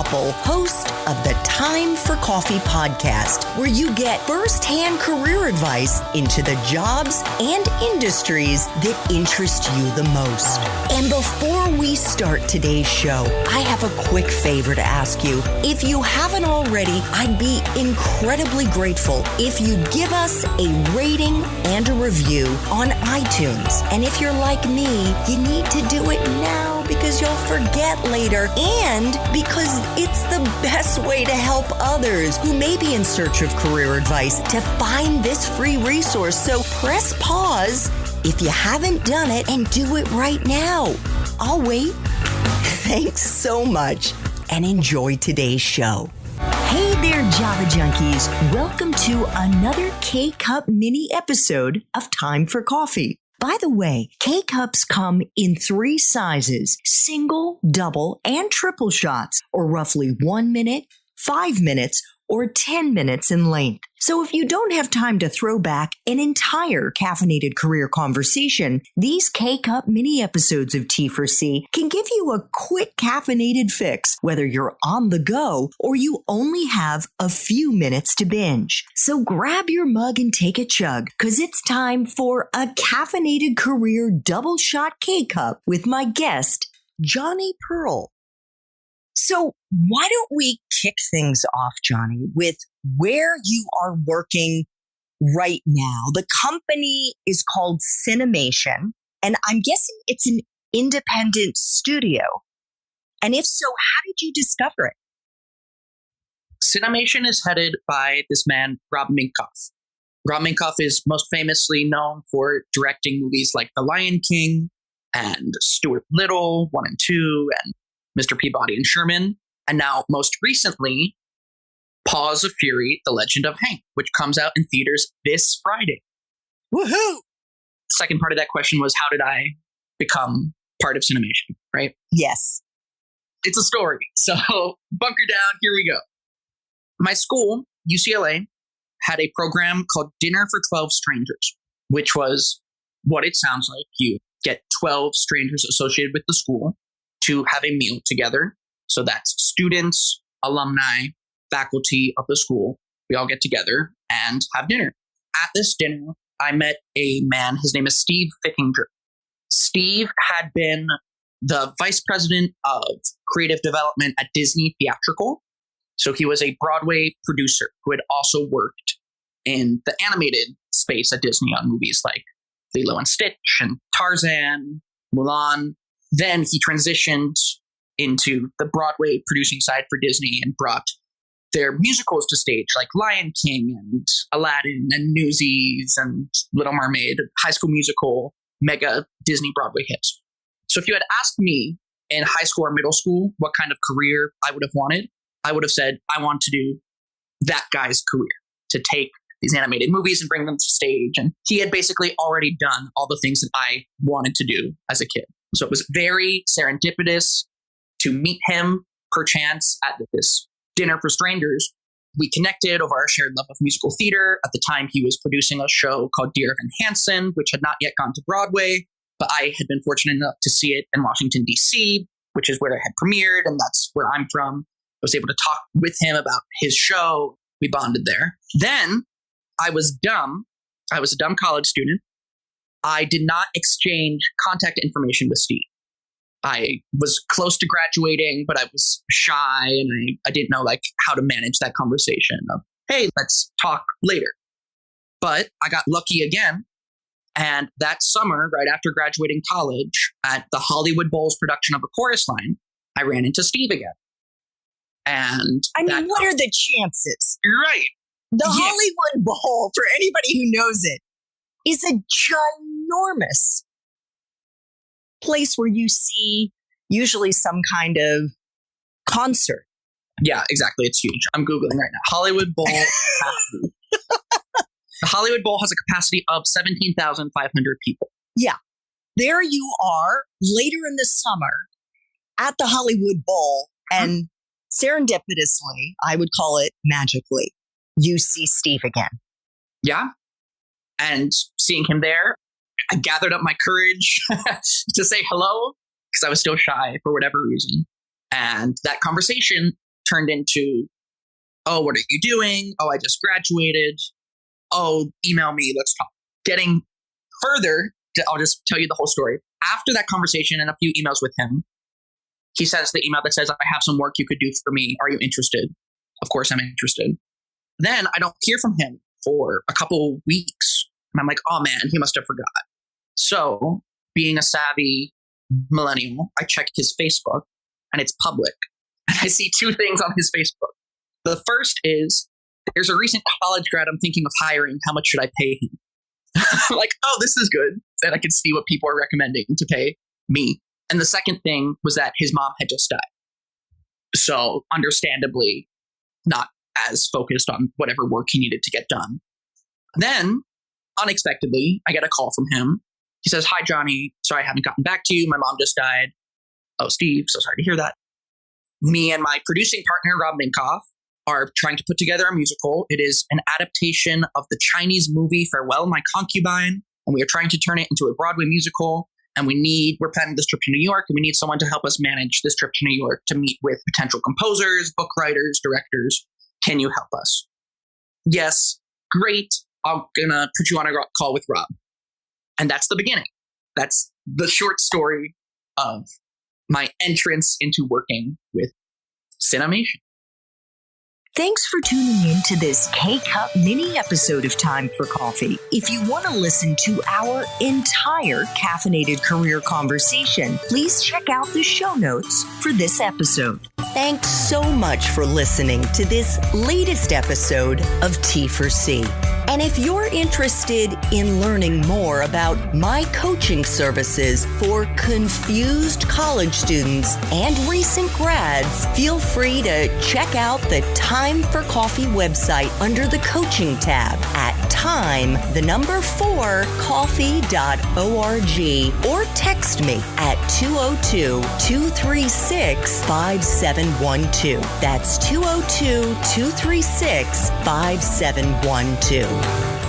Koppel, host of the Time for Coffee podcast, where you get first-hand career advice into the jobs and industries that interest you the most. And before we start today's show, I have a quick favor to ask you. If you haven't already, I'd be incredibly grateful if you give us a rating and a review on iTunes. And if you're like me, you need to do it now because you'll forget later and because it's the best way to help others who may be in search of career advice to find this free resource. So press pause if you haven't done it and do it right now. I'll wait. Thanks so much and enjoy today's show. Hey there, Java Junkies. Welcome to another K-Cup mini episode of Time for Coffee. By the way, K-Cups come in 3 sizes, single, double, and triple shots, or roughly 1 minute, 5 minutes, or 10 minutes in length. So if you don't have time to throw back an entire caffeinated career conversation, these K-Cup mini episodes of T4C can give you a quick caffeinated fix, whether you're on the go or you only have a few minutes to binge. So grab your mug and take a chug, because it's time for a caffeinated career double shot K-Cup with my guest, Jonny Perl. So why don't we kick things off, Jonny, with where you are working right now? The company is called Cinemation, and I'm guessing it's an independent studio. And if so, how did you discover it? Cinemation is headed by this man, Rob Minkoff. Rob Minkoff is most famously known for directing movies like The Lion King and Stuart Little, 1 and 2, and Mr. Peabody and Sherman, and now most recently, Paws of Fury, The Legend of Hank, which comes out in theaters this Friday. Woohoo! Second part of that question was, how did I become part of Cinemation, right? Yes. It's a story, so bunker down, here we go. My school, UCLA, had a program called Dinner for 12 Strangers, which was what it sounds like. You get 12 strangers associated with the school to have a meal together. So that's students, alumni, faculty of the school. We all get together and have dinner. At this dinner, I met a man. His name is Steve Fickinger. Steve had been the vice president of creative development at Disney Theatrical. So he was a Broadway producer who had also worked in the animated space at Disney on movies like Lilo and Stitch and Tarzan, Mulan. Then he transitioned into the Broadway producing side for Disney and brought their musicals to stage, like Lion King and Aladdin and Newsies and Little Mermaid, High School Musical, mega Disney Broadway hits. So if you had asked me in high school or middle school what kind of career I would have wanted, I would have said, I want to do that guy's career, to take these animated movies and bring them to stage. And he had basically already done all the things that I wanted to do as a kid. So it was very serendipitous to meet him, perchance, at this dinner for strangers. We connected over our shared love of musical theater. At the time, he was producing a show called Dear Evan Hansen, which had not yet gone to Broadway, but I had been fortunate enough to see it in Washington, D.C., which is where it had premiered, and that's where I'm from. I was able to talk with him about his show. We bonded there. Then I was dumb. I was a dumb college student. I did not exchange contact information with Steve. I was close to graduating, but I was shy and I didn't know how to manage that conversation of, hey, let's talk later. But I got lucky again. And that summer, right after graduating college, at the Hollywood Bowl's production of A Chorus Line, I ran into Steve again. And what are the chances? Right. The Hollywood Bowl, for anybody who knows it, is a ginormous place where you see usually some kind of concert. Yeah, exactly. It's huge. I'm Googling right now. Hollywood Bowl capacity. The Hollywood Bowl has a capacity of 17,500 people. Yeah. There you are later in the summer at the Hollywood Bowl, and serendipitously, I would call it magically, you see Steve again. Yeah. And seeing him there, I gathered up my courage to say hello because I was still shy for whatever reason. And that conversation turned into, oh, what are you doing? Oh, I just graduated. Oh, email me. Let's talk. Getting further, I'll just tell you the whole story. After that conversation and a few emails with him, he sends the email that says, I have some work you could do for me. Are you interested? Of course I'm interested. Then I don't hear from him for a couple weeks. And I'm like, oh man, he must have forgot. So being a savvy millennial, I check his Facebook and it's public. And I see two things on his Facebook. The first is, there's a recent college grad I'm thinking of hiring. How much should I pay him? I'm like, oh, this is good. And I can see what people are recommending to pay me. And the second thing was that his mom had just died. So understandably, not as focused on whatever work he needed to get done. Then, unexpectedly, I get a call from him. He says, hi, Jonny. Sorry I haven't gotten back to you. My mom just died. Oh, Steve, so sorry to hear that. Me and my producing partner, Rob Minkoff, are trying to put together a musical. It is an adaptation of the Chinese movie Farewell, My Concubine. And we are trying to turn it into a Broadway musical. And we're planning this trip to New York, and we need someone to help us manage this trip to New York to meet with potential composers, book writers, directors. Can you help us? Yes, great. I'm gonna put you on a call with Rob. And that's the beginning. That's the short story of my entrance into working with Cinemation. Thanks for tuning in to this K-Cup mini episode of Time for Coffee. If you want to listen to our entire caffeinated career conversation, please check out the show notes for this episode. Thanks so much for listening to this latest episode of T4C. And if you're interested in learning more about my coaching services for confused college students and recent grads, feel free to check out the Time for Coffee website under the coaching tab at time4coffee.org or text me at 202-236-5712. That's 202-236-5712.